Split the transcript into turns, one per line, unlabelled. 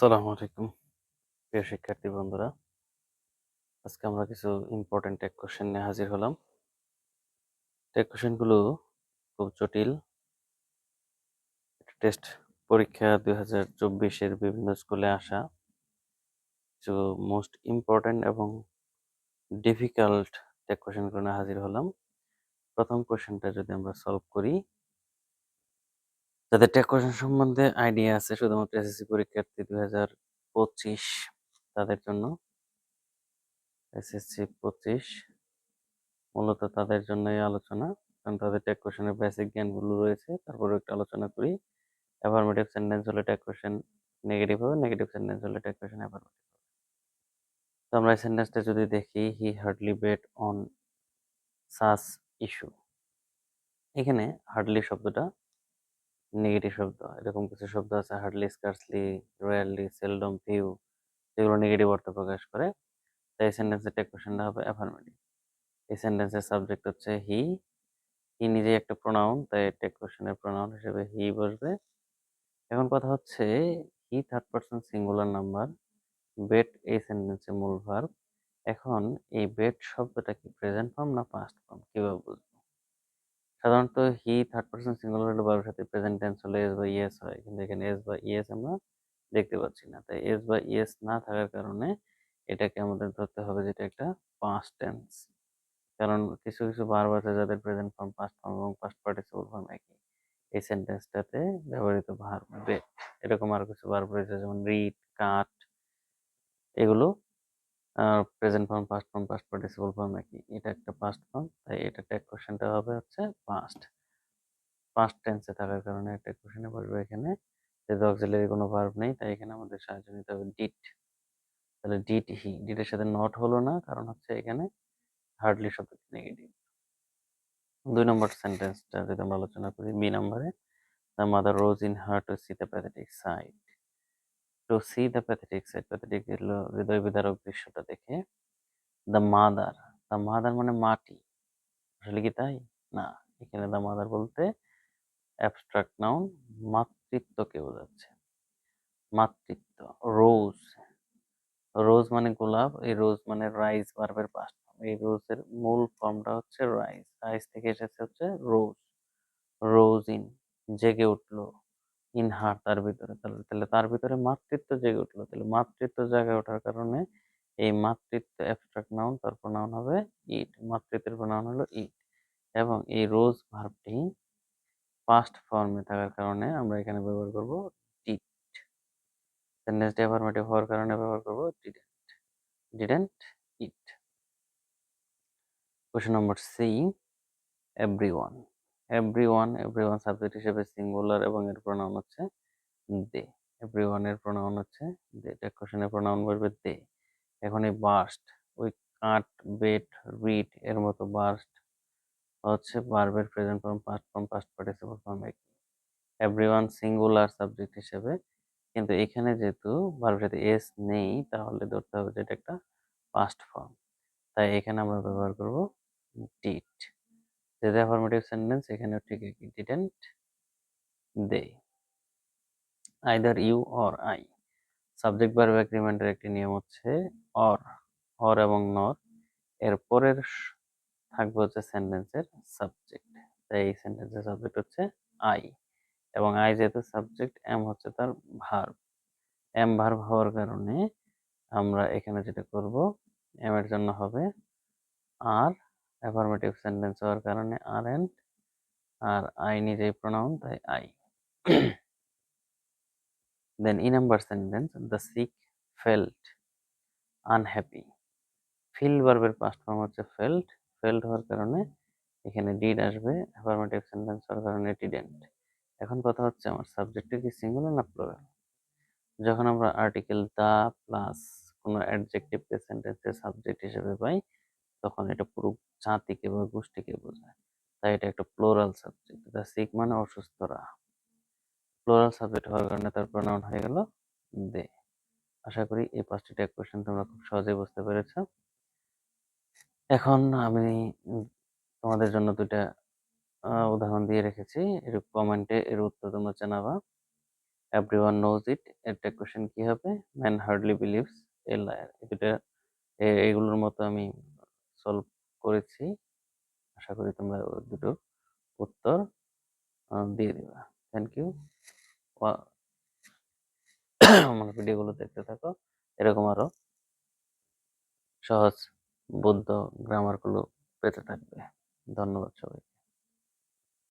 আসসালামু আলাইকুম প্রিয় শিক্ষার্থী বন্ধুরা। আজকে আমরা কিছু ইম্পর্টেন্ট টেক কোশ্চেন নিয়ে হাজির হলাম। টেক কোশ্চেনগুলো খুব জটিল। টেস্ট পরীক্ষা 2024-এর বিভিন্ন স্কুলে আসা কিছু মোস্ট ইম্পর্টেন্ট এবং ডিফিকাল্ট টেক কোশ্চেনগুলো নিয়ে হাজির হলাম। প্রথম কোশ্চেনটা যদি আমরা সলভ করি, যাদের টেক কোশ্চেন সম্বন্ধে আইডিয়া আছে শুধুমাত্র এসএসসি পরীক্ষার্থী 2025 তাদের জন্য। এসএসসি 25 মূলত তাদের জন্যই আলোচনা, কারণ তাদের টেক কোশ্চেনের বেসিক জ্ঞানগুলো রয়েছে। তারপরে একটু আলোচনা করি। অ্যাফার্মেটিভ সেন্টেন্স হলে টেক কোশ্চেন নেগেটিভ হবে, নেগেটিভ সেন্টেন্স হলে টেক কোশ্চেন অ্যাফার্মেটিভ। তো আমরা এই সেন্টেন্সটা যদি দেখি, he hardly bet on such issue. এখানে হার্ডলি শব্দটা নেগেটিভ শব্দ। এরকম কিছু শব্দ আছে hardly, scarcely, rarely, seldom, few, যেগুলো নেগেটিভ অর্থ প্রকাশ করে। তাই এই সেন্টেন্সের টেক কোশ্চেনটা হবে অ্যাফার্মেটিভ। এই সেন্টেন্সের সাবজেক্ট হচ্ছে হি। হি নিজেই একটা প্রোনাউন, তাই টেক কোশ্চেনের প্রোনাউন হিসেবে হি বসবে। এখন কথা হচ্ছে, he third person singular number, bet এই সেন্টেন্সে মূল ভার্ব। এখন এই বেট শব্দটা কি প্রেজেন্ট ফর্ম না পাস্ট ফর্ম, কিভাবে বুঝবো? সাধারণত হি থার্ড পারসন সিঙ্গুলার হলে ভার্বের সাথে প্রেজেন্ট টেন্স হলে এস বা ইএস হয়, কিন্তু এখানে এস বা ইএস আমরা দেখতে পাচ্ছি না। তাই এস বা ইএস না থাকার কারণে এটাকে আমাদের ধরতে হবে যেটা একটা পাস্ট টেন্স। কারণ কিছু কিছু ভার্ব আছে যাদের প্রেজেন্ট ফর্ম, পাস্ট ফর্ম এবং পাস্ট পার্টিসিপল ফর্ম একই। এই সেন্টেন্সটাতে ব্যবহৃত ভার্ব বেট। এরকম আরো কিছু ভার্ব রয়েছে যেমন রিড, কাট, এগুলো present form, past form, past participle form একই। এটা একটা পাস্ট ফর্ম, তাই এটা টেক কোশ্চেনটা হবে হচ্ছে পাস্ট টেন্সে থাকার কারণে টেক কোশ্চেনে বসবে এখানে। যেহেতু অক্সিলারি কোনো ভার্ব নেই, তাই এখানে আমাদের সাহায্য নিতে হবে ডিড। তাহলে ডিড হি, ডিডের সাথে নট হলো না, কারণ হচ্ছে এখানে হার্ডলি শব্দটি নেগেটিভ। 2 নম্বর সেন্টেন্সটা যদি আমরা আলোচনা করি, বি নম্বরে, the mother rose in her to see the pathetic side. To see the pathetic side, pathetic হলো হৃদয় বিদারক দৃশ্যটা দেখে। দ্য মাদার, দ্য মাদার মানে মাটি, আসলে কি তাই? না, এখানে দ্য মাদার বলতে অ্যাবস্ট্রাক্ট নাউন, মাতৃত্বকে বোঝাচ্ছে। মাতৃত্ব। রোজ, রোজ মানে গোলাপ, এই রোজ মানে রাইজ ভার্বের পাস্ট ফর্ম। এই রোজের মূল ফর্মটা হচ্ছে রাইজ, রাইজ থেকে এসেছে হচ্ছে রোজ। রোজ ইন, জেগে উঠলো, ইন হার তার ভিতরে, তাহলে তার ভিতরে মাতৃত্ব জেগে উঠলো। তাহলে মাতৃত্ব জেগে ওঠার কারণে এই মাতৃত্ব অ্যাবস্ট্রাক্ট নাউন, তার প্রোনাউন হবে ইট। মাতৃত্বের প্রোনাউন হলো ইট। এবং এই রোজ ভার্বটি পাস্ট ফর্মে থাকার কারণে আমরা এখানে ব্যবহার করব ডিড। সেন্টেন্সটি অ্যাফার্মেটিভ হওয়ার কারণে ব্যবহার করব didn't. Didn't it. Question number C, everyone. Everyone, everyone subject হিসেবে সিঙ্গুলার এবং এর প্রোনাউন হচ্ছে দে। এভরিওয়ান এর প্রোনাউন হচ্ছে দে। টেক কোশ্চেনের প্রোনাউন বলবে দে। এখন এই বার্স্ট, ওই কাট, বেট, রিড এর মতো বার্স্ট হচ্ছে ভার্বের present form, past form, past participle form একই। এভরিওয়ান সিঙ্গুলার সাবজেক্ট হিসেবে, কিন্তু এখানে যেহেতু ভার্বের সাথে এস নেই, তাহলে ধরতে হবে যে এটা একটা পাস্ট ফর্ম। তাই এখানে আমরা ব্যবহার করব ডিড। যেহেতু অ্যাফার্মেটিভ সেন্টেন্স, এখানেও ঠিক একই, didn't they. Either you or I, subject verb এগ্রিমেন্টের একটি নিয়ম হচ্ছে অর এবং নর এর পরের থাকবে হচ্ছে সেন্টেন্সের সাবজেক্ট। তাই এই সেন্টেন্সের সাবজেক্ট হচ্ছে আই, এবং আই যেহেতু সাবজেক্ট, এম হচ্ছে তার ভার্ব। এম ভার্ব হওয়ার কারণে আমরা এখানে যেটা করব, এম এর জন্য হবে আর, অ্যাফার্মেটিভ সেন্টেন্স হওয়ার কারণে আর এন্ড, আর আই নিজেই প্রোনাউন, তাই I. Then E number sentence, the sick felt unhappy. Feel ভার্বের পাস্ট ফর্ম হচ্ছে ফেল্ট। ফেল্ট হওয়ার কারণে এখানে ডিড আসবে, অ্যাফার্মেটিভ সেন্টেন্স হওয়ার কারণে ডিডেন্ট। এখন কথা হচ্ছে, আমার সাবজেক্টটা কি সিঙ্গুলার না প্লুরাল? যখন আমরা আর্টিকেল দা প্লাস কোনো অ্যাডজেক্টিভকে সেন্টেন্সের সাবজেক্ট হিসেবে পাই, তখন এটা পুরো জাতিকে বা গোষ্ঠীকে বোঝায়। তাই এটা একটা প্লুরাল সাবজেক্ট। দ্য সিক মানে অসুস্থরা। প্লুরাল সাবজেক্ট হওয়ার কারণে তার প্রোনাউন হয়ে গেল দে। আশা করি এই 5টি ট্যাগ কোশ্চেন তোমরা খুব সহজেই বুঝতে পেরেছ। এখন আমি তোমাদের জন্য 2টা উদাহরণ দিয়ে রেখেছি, এর কমেন্টে এর উত্তর তোমরা জানাবা। এভরিওয়ান নোজ ইট এর টেক কোশ্চেন কি হবে? Man hardly believes a liar. এগুলোর মতো আমি সলভ করেছি। আশা করি তোমরা ওই দুটোর উত্তর দিয়ে দিবা। Thank you. আমার ভিডিওগুলো দেখতে থাকো, এরকম আরো সহজ বুদ্ধ গ্রামারগুলো পেতে থাকবে। ধন্যবাদ সবাই।